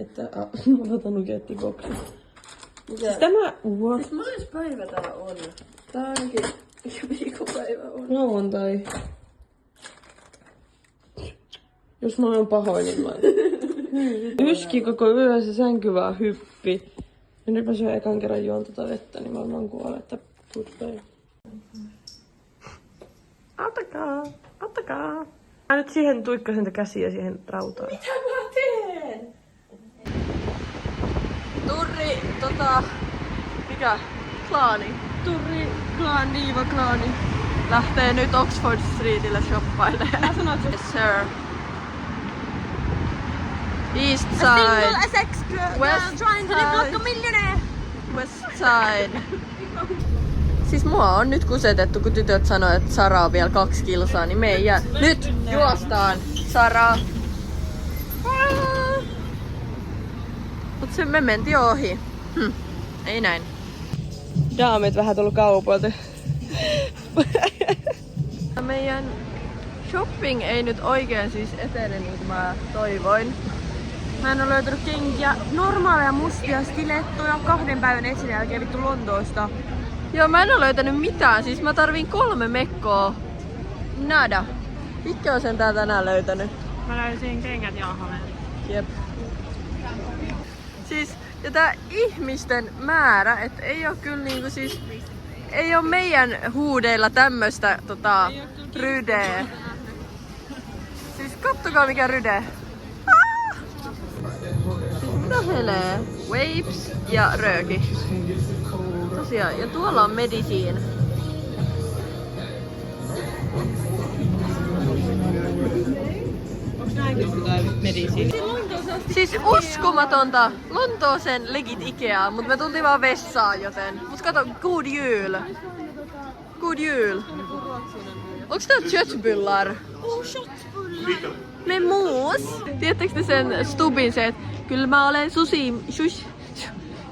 Että mä otan nugettikoksi. Siis tämä... What? Siis monessa päivä tää on? Tää ainakin viikonpäivä on. Lauantai. Jos mä oon pahoin, niin mä... Yski koko yö, se sänky vaan hyppi. Ja nyt mä syön ekan kerran juon tota vettä, niin varmaan kuolen, että goodbye. Ottakaa, ottakaa. Mä nyt siihen tuikkasen käsiä siihen rautaan. Mitä mä teen? Turri, mikä? Klaani. Turri, klaani, Niiva klaani. Lähtee nyt Oxford Streetille shoppailemaan. Mä sanoin, yes, sir. East Side. A sex girl West trying to live like a millionaire. West Side. Siis mua on nyt kusetettu, kun tytöt sanoo, että Sara on vielä 2 kilsaa, niin me ei jää. Nyt juostaan, Sara. Mut se me mentiin ohi. Ei näin. Daamit vähän tullut kaupoilta. Meidän shopping ei nyt oikein siis etene niin kuin mä toivoin. Mä en ole löytänyt kenkiä, normaaleja mustia stilettoja 2 päivän etsin jälkeen vittu Lontoosta. Joo, mä en ole löytänyt mitään, siis mä tarvin 3 mekkoa. Nada. Mikä on sen tää tänään löytänyt? Mä löysin kengät jalhalle. Jep. Siis, ja tää ihmisten määrä, et ei oo kyllä niinku siis... Ei oo meidän huudeilla tämmöstä rydeä. Siis kattokaa mikä ryde. Helee, Waves ja Rööki. Tosiaan, ja tuolla on Medicine. Onks näin Medicine? Siis uskomatonta! Lontooseen legit Ikea, mut me tultiin vaan vessaan joten. Mut kato, God Jul! God Jul! Onks tää köttbullar? Oh, shotbullar! Me muus! Tiedättekö te sen Stubin se, että kyllä mä olen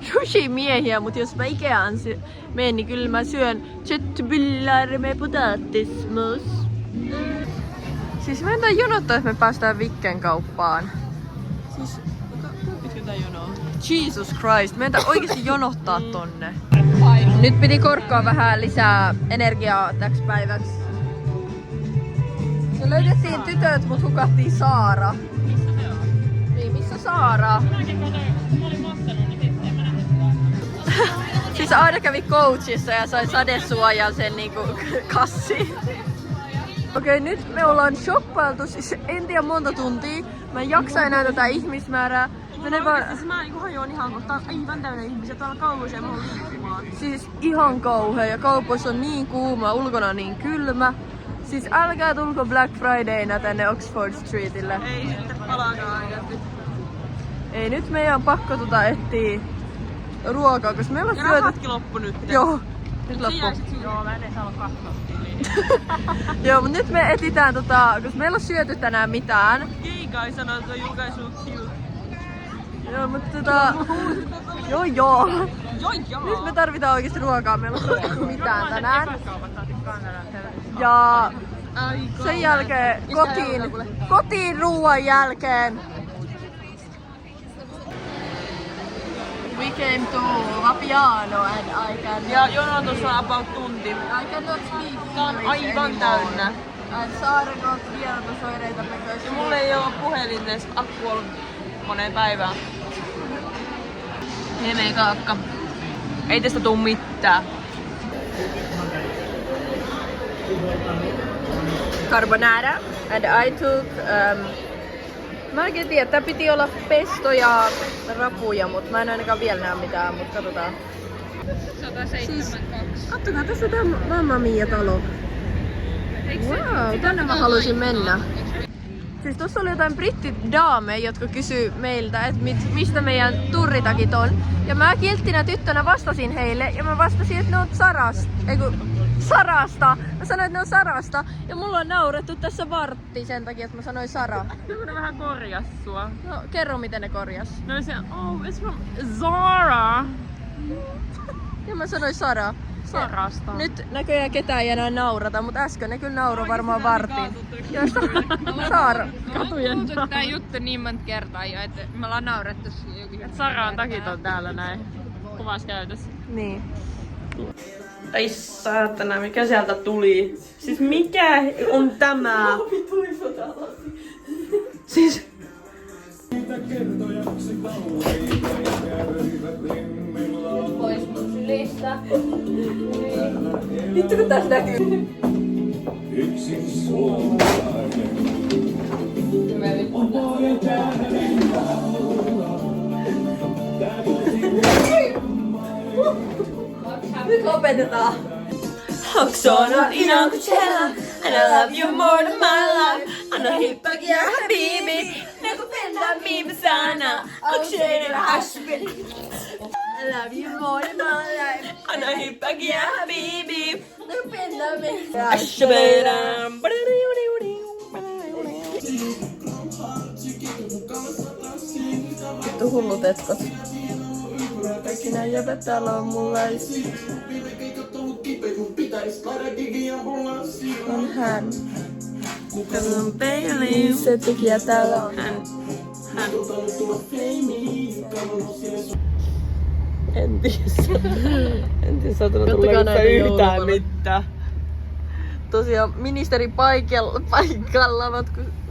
sushi-miehiä, mut jos mä Ikeaan menen, niin kyllä mä syön köttbullar med potatismus. Siis mä en jonottaa, että me päästään Vikken kauppaan. Siis, pitkä tää jonoa? Jesus Christ, me en oikeesti jonottaa tonne. Nyt piti korkkaa vähän lisää energiaa täks päiväksi. Me löydettiin tytöt, mut hukattiin Saara. Missä se on? Niin, missä Saara? Mäkin mä olin maksanut, niin sitten en mä nähnyt. Siis aina kävi coachissa ja sai sadesuojan sen niinku kassiin. Okei, nyt me ollaan shoppailtu, siis en tiedä monta tuntia. Mä en jaksa enää tätä ihmismäärää. Siis mä hajoan ihan kohta aivan täynnä ihmisiä tuolla kaupoissa ja mä oon liikkumaan. Siis ihan kauhea ja kaupoissa on niin kuuma, ulkona on niin kylmä. Siis älkää tulko Black Fridayna tänne Oxford Streetille. Ei sitten palaakaan oikeasti. Ei, nyt meidän on pakko etsiä ruokaa, koska meillä on ja syöty... rahatkin loppu nyt. Joo, nyt loppu. Joo, mä en edes halua katsoa. Joo, mut nyt me etsitään koska meillä on syöty tänään mitään. Gay guy sanoo, että you guys look cute. Joo, mut Joo. Joo. Nyt me tarvitaan oikeesti ruokaa, meillä on syöty mitään tänään. Ja sen jälkeen kotiin ruoan jälkeen. We came to Vapiano and I can... Ja jonotus on about tunti. I cannot speak Tää on English aivan anymore. täynnä. And Saara got vierotusoireita because... Ja mulla ei oo puhelin edes akku ollut moneen päivään. Hemee kaakka. Ei tästä tuu mitään. Carbonara and I took mä en oikein tiedä, tää piti olla pesto ja rapuja, mut mä en ainakaan vielä näe mitään, mut katsotaan. 172. Siis, katsokaa, tässä on tää Mamma Mia talo. Wow, tänne mä haluaisin mennä. Siis tuossa oli jotain brittidaameja, jotka kysyy meiltä, että mistä meidän turritakit on. Ja mä kilttinä tyttönä vastasin heille ja mä vastasin, että ne on Sarasta. Mä sanoin, että ne on Sarasta ja mulla on naurettu tässä vartti sen takia, että mä sanoin Sara. Ne vähän korjas sua. No kerro miten ne korjas. No se, oh, it's from Zara. Ja mä sanoin Sara. Sarasta. Nyt näköjään ketään ei enää naurata, mutta äsken ne kyllä nauro varmaan vartin. Josta Saara. Katujen Tää juttu niin monta kertaa jo, että me ollaan naurettu siihen jokin. Et Saraan takit on täällä näin kuvassa käytössä. Niin. Ai saatana, mikä sieltä tuli? Siis mikä on tämä? Siis... Pois mun sylistä. Vittu kun tässä näkyy. Nyt lopetetaan. Oksana ina kuchela, and I love you more than my life. Anna hippak ya habibi, nakupenda mimi sana. Oksana hasbi. I love you more than my life. Anna hippak ya habibi, Nakupenda mimi. ashbera. Vittu hullut etkot. Kaikki nää jäbät täällä on mullais. On hän. Se tekijä täällä on. En tiedä. En tiedä, saatana Kattokaa tulla näitä yhtään jouluvaloja. mitään. Tosiaan ministeri paikalla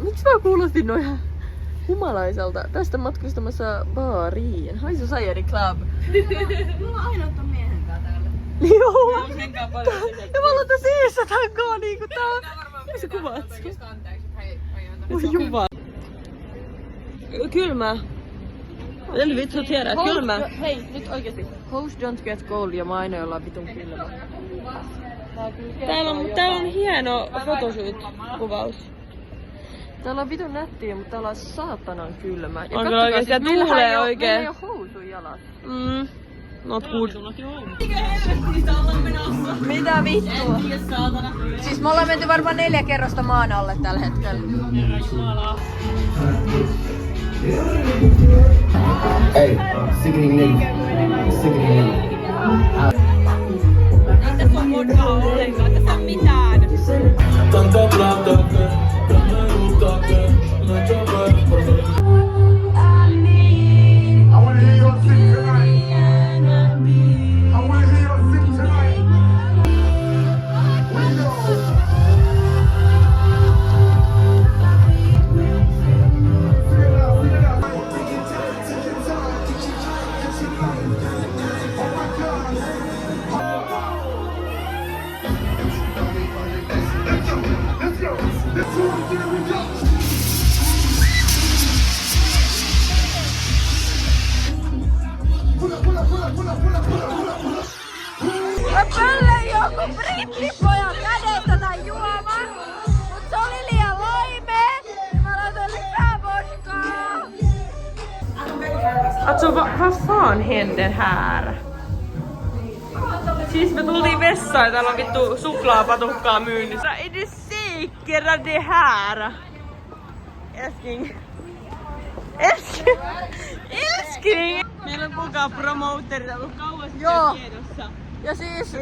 miksi mä kuulostin noin ihan humalaiselta? Tästä matkustamassa baariin. Haisu Sayeri Club. Mulla on aina ton miehen kanssa täällä. Joo. Ja mä aloin tässä eessä tankaa niinku tää. Se kuvaat? Anteeksi, hei, Voi jumala. Kylmää. En vittu tiedä, että kylmää. Hei, nyt oikeesti. Host don't get cold ja maino ollaan vitun kylmä. Täällä on hieno photoshoot-kuvaus. Täällä on vitun nättiä, mutta täällä on saatanan kylmä. Ja On kattokaa, oikeesti, siis ja meillähän tuulee ei oo- oikein. Meillä ei oo housuja jalat. Not good. Mitä vittua? Siis me ollaan menty varmaan 4 kerrosta maan alle tällä hetkellä. Hey, sickening nigga. Sickening nigga. Tanta plata que me gusta que me choque. I wanna hear your sing tonight. I wanna hear your sing tonight. We go. Mä pöllön joku brittipojan kädestä tai juoma, mut se oli liian laimee. Mä laitoin lisää vodkaa. Alltså vad fan händer här? Siis me tultiin vessaan ja täällä on vittu suklaapatukkaa myynnissä. Är det säkert det här? Älskling. Älskling! Meillä on kukaan promouterit ollut kauas Joo. tiedossa. Ja siis,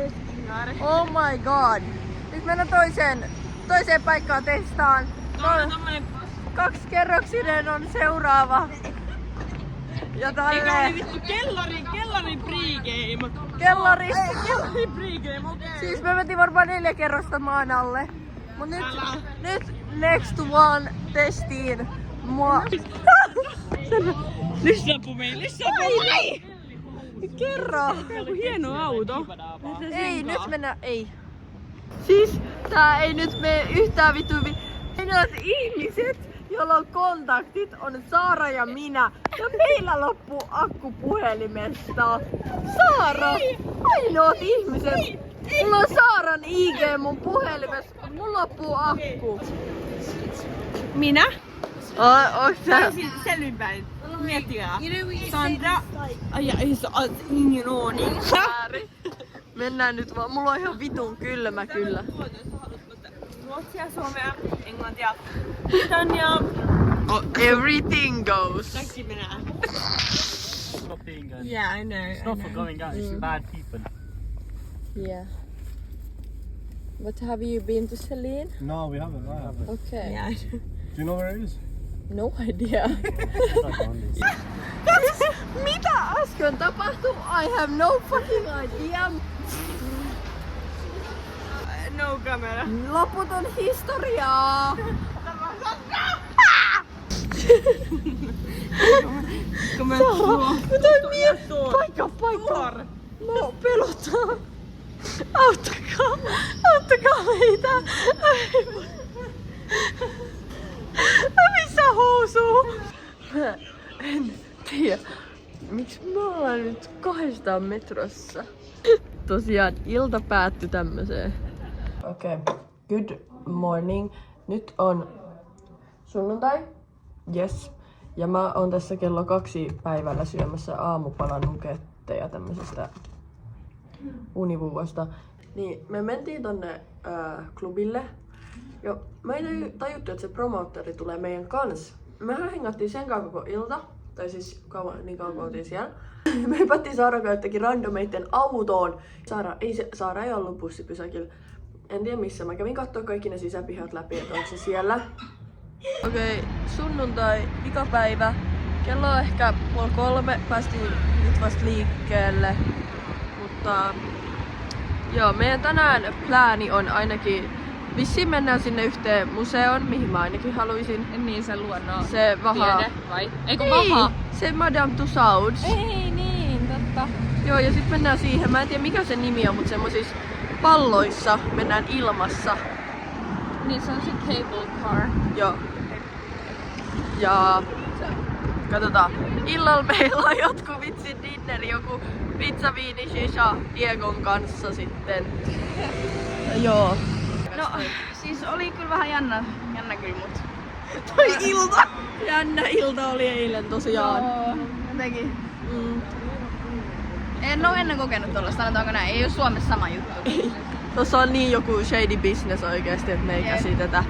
oh my god. Nyt mennään toiseen paikkaan testaan. Tuolla on tommonen... 2-kerroksinen on seuraava. Ja Eikä oli tälleen vittu kellarin pregame. kellari. Kellarin pregame, okei. Siis me mentiin varmaan 4 kerrosta maan alle. Mut nyt next one testiin mua. Lissapu meille. Kerro. Joku hieno auto. Ei, nyt mennä, ei. Siis tää ei nyt mene yhtään vittu. Ainoat ihmiset, joilla on kontaktit, on Saara ja minä. Ja meillä loppuu akku puhelimesta. Saara! Ainoat ihmiset. Mulla on Saaran IG mun puhelimessa. Mulla loppuu akku. Minä? Onks sä? Selvinpäin. Miettikää. Sandra. Ai ingen aning. Mennään nyt vaan. Mulla on ihan vitun kylmä kyllä. Ruotsia, suomea, englantia, britannia. Everything goes. Kaikki mennään. Stop being Yeah, I know. It's not for going out, it's for bad people. Yeah. But have you been to Celine? No, we haven't. I haven't. Okay. Yeah. Do you know where it is? No idea. Mitä äsken tapahtui? I have no fucking idea. No camera. Loputon historiaa. Paikka. Mä pelottaa. Auttakaa meitä. Missä housuu? Mä en tiedä. Miksi me ollaan nyt 200 metrossa? Tosiaan ilta päättyi tämmöiseen. Okei. Good morning. Nyt on sunnuntai. Yes. Ja mä oon tässä kello 2 päivällä syömässä aamupalan nuketteja tämmöisestä univuosta. Niin me mentiin tonne klubille. Jo, mä ei tajuttu, että se promoottori tulee meidän kanssa. Mehän hengattiin sen kauan koko ilta. Tai siis niin kauan kun oltiin siellä. Me hypättiin Saaran kanssa jotenkin randomeitten autoon. Saara ei ollut bussipysäkillä. En tiedä missä. Mä kävin kattoo kaikki ne sisäpihat läpi, että onko se siellä. Okei, sunnuntai, vikapäivä. Kello on ehkä 2:30. Päästiin nyt vasta liikkeelle. Mutta joo, meidän tänään plääni on ainakin vissiin mennään sinne yhteen museoon, mihin mä ainakin haluaisin. Niin se luonnon Se vaha. tiede, vai? Eikö Ei, vaha? se Madame Tussauds. Ei niin, totta. Joo, ja sit mennään siihen, mä en tiedä mikä se nimi on, mutta semmoisissa palloissa mennään ilmassa. Niin se on se cable car. Joo. Ja katsotaan, illalla meillä on jotkut vitsin dinneri, joku pizza, viini, shisha Diegon kanssa sitten. Joo. No, siis oli kyllä vähän jännä kyllä, mut... Toi ilta! Jännä ilta oli eilen tosiaan. Joo, jotenkin. Mm. En oo ennen kokenut tollaista, sanotaanko näin. Ei oo Suomessa sama juttu. Ei. Tossa on niin joku shady business oikeesti, että me ei Jep. käsitetä.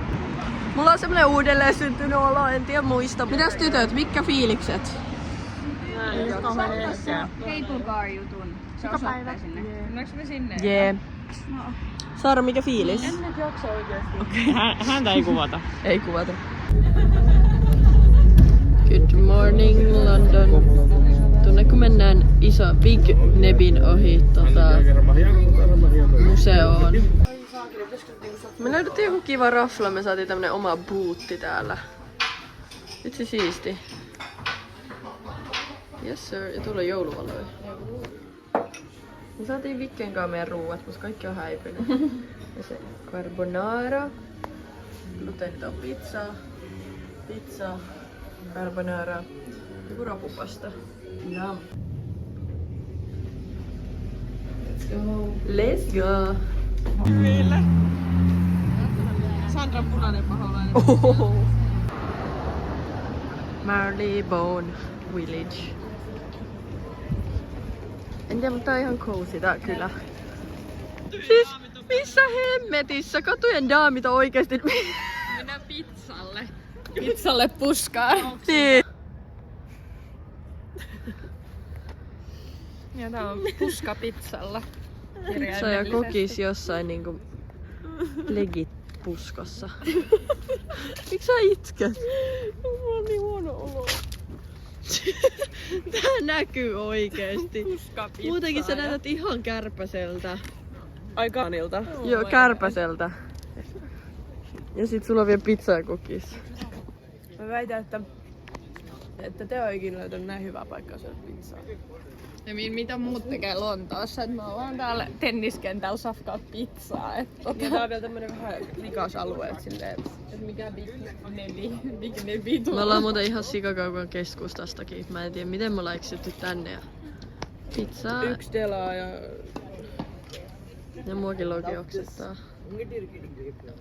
Mulla on semmonen uudelleen syntynyt olo, en tiedä muista. Mitäs tytöt, mitkä fiilikset? Cable car jutun. Se osoittaa sinne. Mennäänkö me sinne? Jee. Saara, mikä fiilis? Häntä ei kuvata. Ei kuvata. Good morning London. Tuonne kun mennään iso Big Nebin ohi museoon. Me löydettiin joku kiva rafla, me saatiin tämmönen oma bootti täällä. Vitsi siisti. Yes sir, ja tuolla on jouluvaloja. Me saatiin Vikken kanssa meidän ruuat, koska kaikki on häipynyt. Ja se carbonara, gluteniton pizza, carbonara, joku rapupasta. Yum. Let's go! Sandran punainen paholainen. Oh. Marylebone Village. En tiedä, mutta tää on ihan cozy tää kyllä. Siis missä hemmetissä? Katujen daamit on oikeesti... Mennään pizzalle. Pizzalle puskaan. Niin. Ja tää on puska pizzalla. Pizza ja kokis jossain niinku legit puskassa. Miks sä itket? Mulla on niin huono olo. Tää näkyy oikeesti. Muutenkin sä näytät ihan kärpäseltä. Ai kaanilta. Joo, kärpäseltä. Ja sit sulla on vielä pizza ja kokis. Mä väitän, että te oon ikinä löytänyt näin hyvää paikkaa syödä pizzaa. Ja mitä muut tekee Lontoossa, että me ollaan täällä tenniskentällä safkaa pizzaa. Ja tää on vielä tämmönen vähän rikas alue, et silleen, et mikä Big Nebi Me ollaan muuten ihan sikakaukan keskustastakin. Mä en tiedä miten me ollaan eksytty tänne. Ja pizzaa. Yksi delaa ja... Ja muakin Loki oksettaa.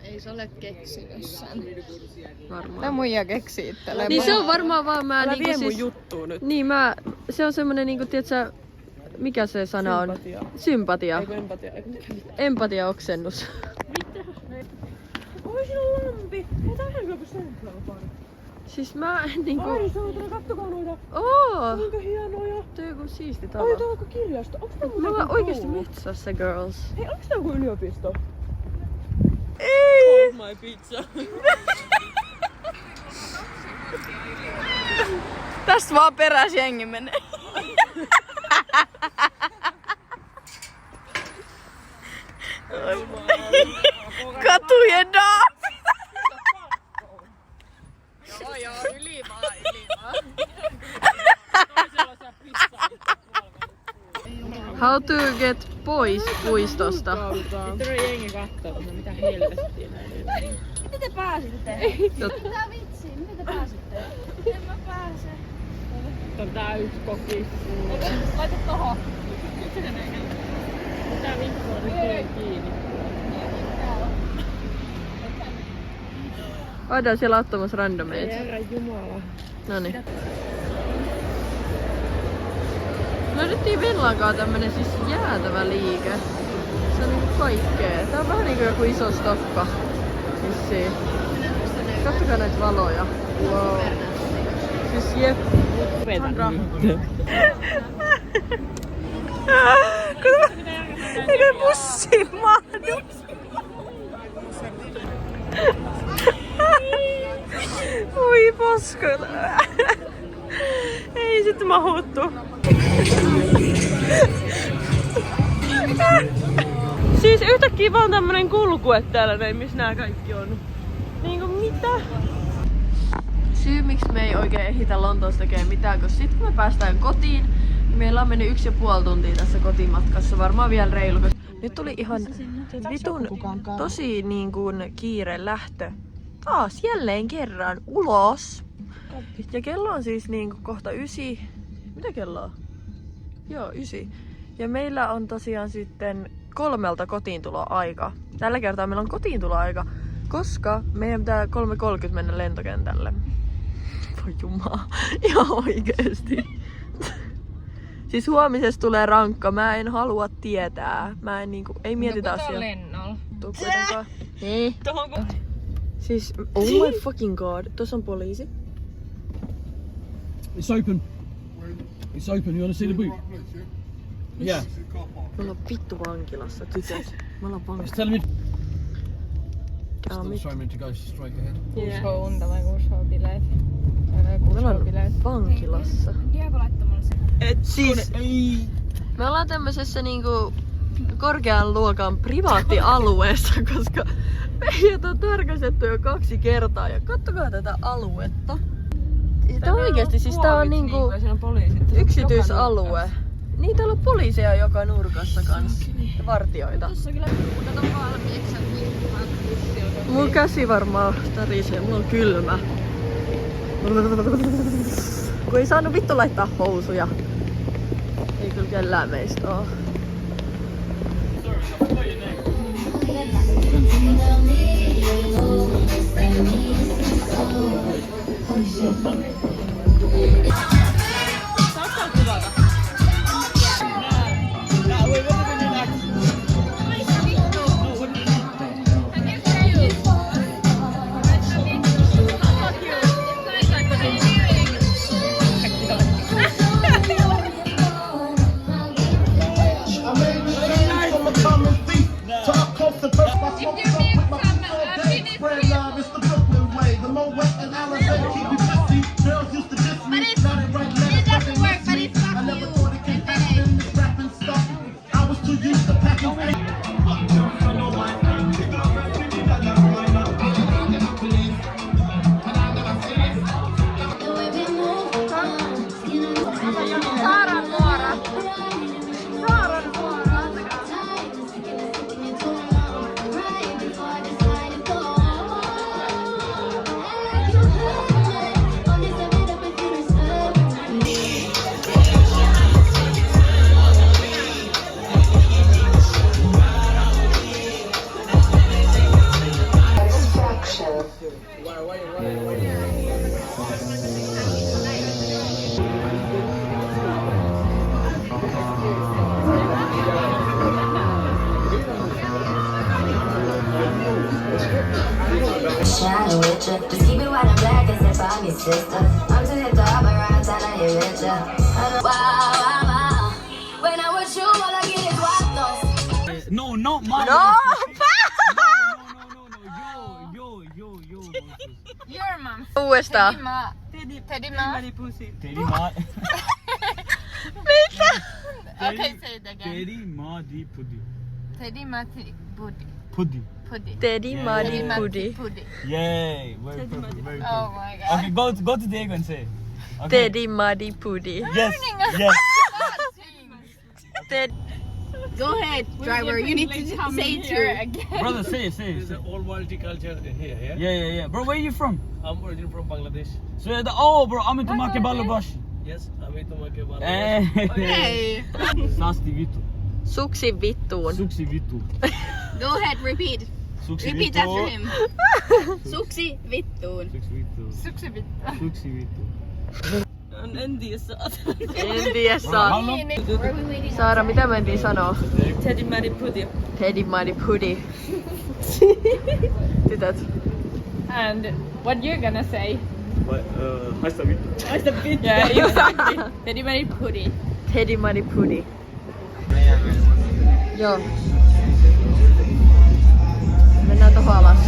Ei se ole keksinyt sen. Varmaan. Tää muija keksii itselleen. Niin se on varmaan vaan mä Älä niinku vie mun siis... juttuu nyt. Niin se on semmonen niinku tiiätsä... Mikä se sana on? Sympatia. Sympatia. Eikö empatia? Empatiaoksennus. Oi, siinä on lampi! Ei tähän kyllä Central Park. Siis mä en niinku... Ai saatana, kattokaa noita! Oo! Kuinka hienoja! Tää on joku siisti Ai talo. tää onko kirjasto? Onks tää Me ollaan oikeesti metsässä, girls. Hei, onks tää joku yliopisto? Ei! My pizza. Tästä vaan peräs jengi menee. Katujen daami! Joo, yli vaan. How to get pois puistosta. Sitten on jengi kattoo, mitä helvettiä näin. Miten te pääsitte? Mitä vitsi? Miten te pääsitte? En mä pääse. Tää yksi koki. Laita tohon. Mitä vittua nyt kiinni? Voidaan siellä ottamassa randomeita. Herran jumala. Noniin. Löydettiin Venlankaan tämmönen siis jäätävä liike. Se on niinku kaikkea. Tää on vähän niinku joku iso stokka. Vissiin. Katsokaa näitä valoja. Wow. Siis jep. Sandra. Eikä bussiin mahdu. Ui paska. Ei sit mahuttu. Siis yhtäkkiä vaan tämmönen kulkue täällä näin, missä nää kaikki on. Niinku mitä? Syy miksi me ei oikein ehditä Lontoossa tekemään mitään, koska sit kun me päästään kotiin, niin meillä on mennyt 1,5 tuntia tässä kotimatkassa, varmaan vielä reilu. Nyt tuli ihan vitun tosi niin kuin kiire lähtö. Taas jälleen kerran ulos. Ja kello on siis niin kuin kohta 9. Mitä kello on? Joo, 9. Ja meillä on tosiaan sitten 3 kotiintuloaika. Tällä kertaa meillä on kotiintuloaika, koska meidän pitää 3:30 mennä lentokentälle. Voi jumaa, ihan oikeesti. Siis huomisesta tulee rankka, mä en halua tietää. Mä en niinku, ei mietitä asiaa. lennolla. Tuu kuitenkaan. Ei. Siis, oh my fucking god, tossa on poliisi. It's open. It's open. You wanna see the boot? Yeah. Me ollaan vittu vankilassa, tytöt. Me ollaan It's vankilassa. telling me. Tää on Still showing me to go straight ahead. Kuushouunta vai kuushoubileet? Me ollaan vankilassa. Diego laittamalla se. Siis, me ollaan tämmöisessä niinku korkean luokan privaattialueessa, koska meidät on tarkastettu jo 2 kertaa. Ja kattokaa tätä aluetta. Tää on oikeesti, siis tää on niinku yksityisalue. Niin, täällä on poliiseja joka nurkassa kanssa. Ja vartioita. Tossa kyllä kato valmiiksi. Mun käsi varmaan tärisee, mulla on kylmä. Kun ei saanut vittu laittaa housuja. Ei kyllä kellään meistä oo. Spread love, it's the Brooklyn way. The Moet and Alizé keep you busy. Girls me chester. I'm to hit the up my rhymes and I hear it. Wow, wow, wow. When I'm with you, all I get is wild thoughts. No, not my. No! Yo. Your mom. Uudestaan. Teddy ma. Teddy ma. Mitä? Okay, say it again. Teddy ma di pudi. Teddy ma pudi. Pudi. Pudi. Teddy Muddy Pudi. Pudi. Yay. Very perfect. Very perfect. Oh my god. Okay, go to Diego and say. Okay. Teddy Muddy Pudi. Yes. Yes. Ted. Go ahead, driver. You need to say it again. Brother, say it. All multicultural here, yeah? Yeah. Bro, where are you from? I'm originally from Bangladesh. So bro, I'm into Makebalubash. Yes, I'm into Makebala. Hey. Sasti vitu. Suksi vittuun. Suksi vitu. Go ahead, repeat. Suksi Repeat vitu. after him. Suksi vittuun. Suksi vitu. Suksi vittuun. Suksi vitu. En tiedä Bro, saa. how long? Saara, mitä mentiin sanoa? Teddy Muddy Pudi. Teddy Muddy Pudi. Tytöt. And what you're gonna say? Haista vitu. Yeah, exactly. Teddy Muddy Pudi. Teddy Muddy Pudi. Joo. Mennään tohon alas.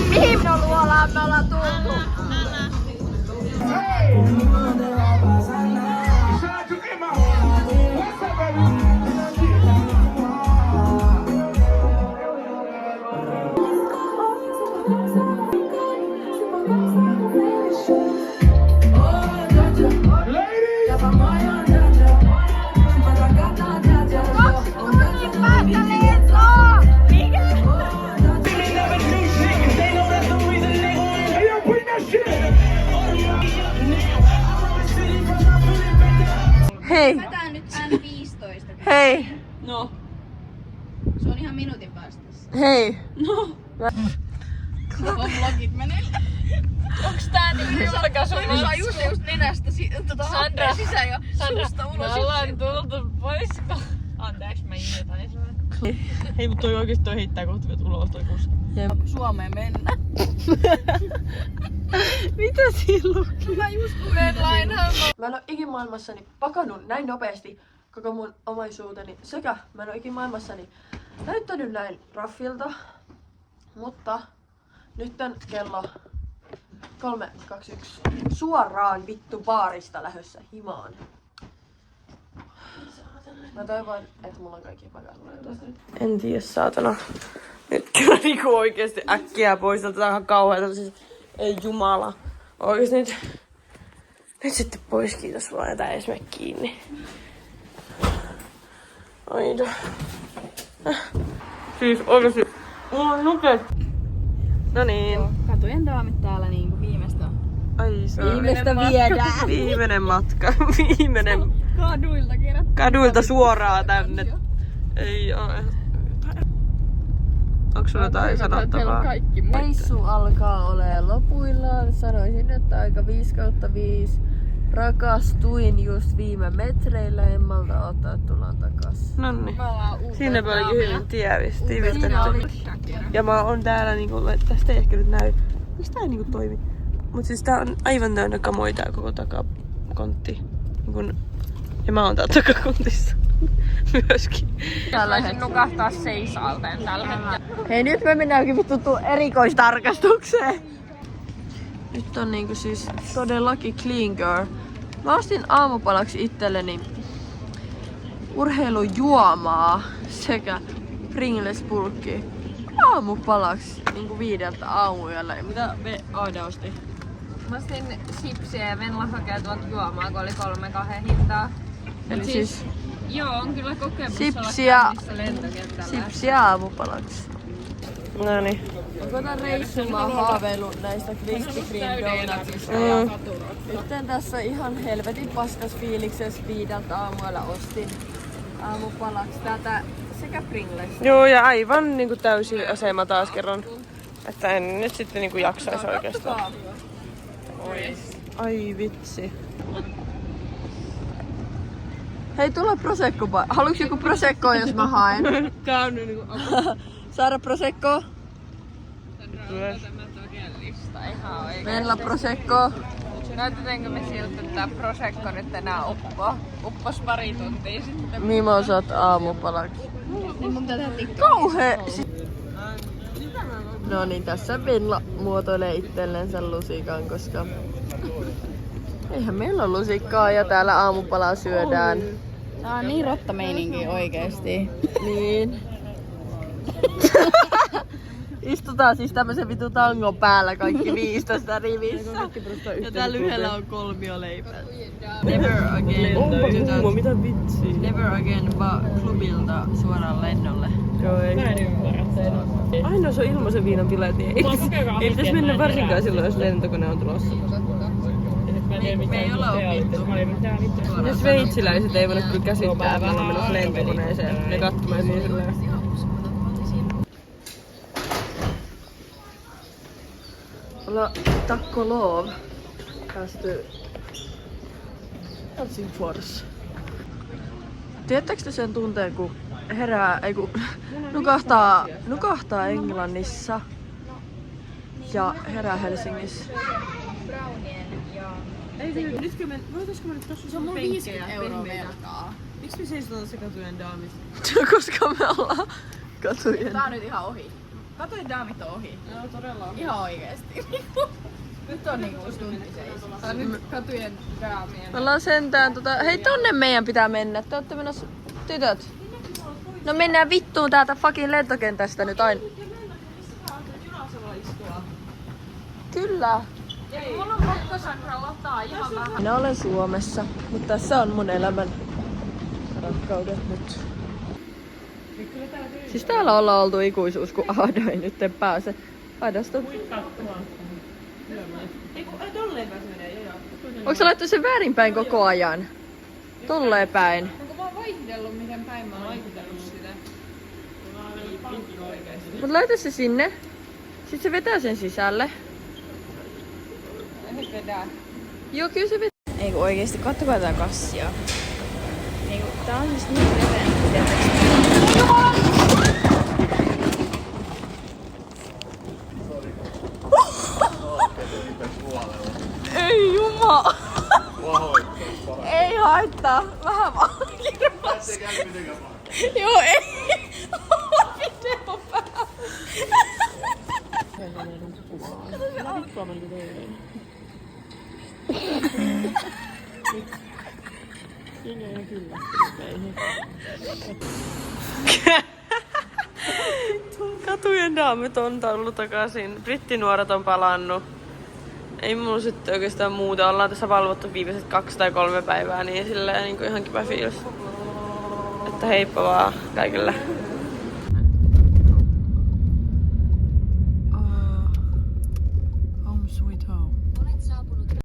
Mihin me luolaan me ollaan tultu? Hei! Tää nyt N15. Hei! Se on ihan minuutin päästä. Hei! Vlogit menee. Onks tää niinku julkaisu? Toinen saa just nenästä happea sisään ja suusta ulos. Me ollaan tultu pois. Anteeksi, mä innoitan sua. Hei, mutta toi oikeesti toi heittää kohta vielä ulos toi kuski. Suomeen mennä. Mitä siinä luki? Mä just luin lainaa. Mä en oo ikimaailmassani pakannut näin nopeasti koko mun omaisuuteni sekä mä en oo ikimaailmassani näyttänyt näin raffilta. Mutta nyt on kello 3:21 suoraan vittu baarista lähdössä himaan. Mä toivon, että mulla on kaikki pakannut tuosta. En tiedä saatana. Nyt kyllä niinku oikeesti äkkiä pois. Tää on ihan kauheeta. Siis, ei jumala. Oikeesti nyt sitten pois, kiitos vaan. Ja tää ei edes mene kiinni. Aina. Siis oikeesti. Mulla on nuket. No niin. Katujen daamit täällä niinku viimeistä. Ai saa. Viimeistä viedään. Viimeinen matka. Viimeinen. Kaduilta kerätty. Kaduilta suoraan tänne. Ei oo. Onks sulla jotain sanottavaa? Reissu alkaa olemaan lopuillaan. Sanoisin, että aika 5/5. Rakastuin just viime metreillä. En malta ottaa, että tullaan takas. Nonni. Siinä olikin hyvin tiivistetty. Ja mä oon täällä niinku, tästä ei ehkä nyt näy. Miksi tää ei niinku toimi? Mut siis tää on aivan täynnä kamoja tää koko takakontti. Ja mä oon täällä takakontissa. Myöskin. Haluaisin nukahtaa seisaalteen tällä hetkellä. Hei, nyt me mennäänkin vittu erikoistarkastukseen. Nyt on niinku siis todellakin clean girl. Mä ostin aamupalaksi itselleni urheilujuomaa sekä Pringles-purkki aamupalaksi niinku 5 aamuyöllä. Mitä me Aada osti? Mä ostin sipsiä ja Venla hakee tuolta juomaa, kun oli 3-2 hintaa. Eli siis Joo, on kyllä kokemus Sipsiä. olla käynnissä lentokentällä. sipsiä aamupalaksi. Noniin. Onko tän reissun mä oon haaveillut näistä Krispy Kreme donutsista. Nyt tässä ihan helvetin paskas fiiliksessä 5 aamuyöllä ostin aamupalaksi tätä sekä Pringles. Joo, ja aivan niinku täysi asema taas kerran. Että en nyt sitten niinku jaksais oikeastaan. Ai vitsi. Hei, tulla prosecco. Haluatko joku prosecco, jos mä haen? Käynyt niinku Saada prosecco? Tämä todellista ihan oikein. Venla prosecco. Näytetäänkö me siltä, että tää Prosecco nyt enää uppos pari tuntia sitten? Mimosat aamupalaksi. Niin mun pitää tehdä Kauhe! No niin, tässä Venla muotoilee itsellensä lusikan, koska eihän meillä ole lusikkaa ja täällä aamupalaa syödään. Tää on niin rottameininki oikeesti. Niin. Istutaan siis tämmösen vitu tangon päällä kaikki 15 rivissä. Ja täällä yhdellä on kolmioleipää. Never again. Onpa kuuma, mitä vitsiä. Never again klubilta suoraan lennolle. Joo, ei. Mä en ymmärrä teitä. Aina se on ilmaisen viinan bileet, niin ei pitäis mennä varsinkaan silloin, jos lentokone on tulossa. Me ei olla opittu. Ne sveitsiläiset ei voinut kyllä käsittää, että me ollaan menossa lentokoneeseen. Ne katsomaan siinä silleen. Olla takko lov. Päästy Helsingfors. Tiedättekö te sen tunteen, kun herää, ei kun nukahtaa Englannissa ja herää Helsingissä? Nytkö me, voitaisko me nyt tossa Se on mun 50 € velkaa. Miksi me seisotaan se katujen daamista? Koska me ollaan katujen. Tää on nyt ihan ohi. Katoin daamit on ohi. Joo, todella. Ihan oikeesti. Nyt on niinku 1 tunti seisoo. Tää on nyt katujen daamien. Me ollaan sentään hei tonne meidän pitää mennä. Te ootte menossa, tytöt. No mennään vittuun täältä fucking lentokentästä nyt aina. Kyllä. Mulla on pakko Sandra lataa ihan vähän. Minä olen Suomessa, mutta tässä on mun elämän rakkaudet nyt. Siis täällä ollaan oltu ikuisuus, kun Aada ei nyt pääse. Aadasta. Onko sä laittanut sen väärinpäin koko ajan? Tolleen päin. Onko mä oon vaihdellut miten päin mä oon laikutellut sitä? Mut laita se sinne. Sitten se vetää sen sisälle. Nyt vedää. Joo, kyllä se vetää. Ei kun oikeesti, kattokaa tää kassia. Ei kun, tää on siis niin leveä, tiedätkö? Ei juma! Ei haittaa. Vähän vaan kirpas. Joo, ei. Video päällä. Katujen daamit on tullut takaisin. Brittinuoret on palannut. Ei mulla sitten oikeastaan muuta. Ollaan tässä valvottu viimeiset 2 tai 3 päivää, niin silleen niin kuin ihan kiva fiilis. Että heippa vaan kaikille.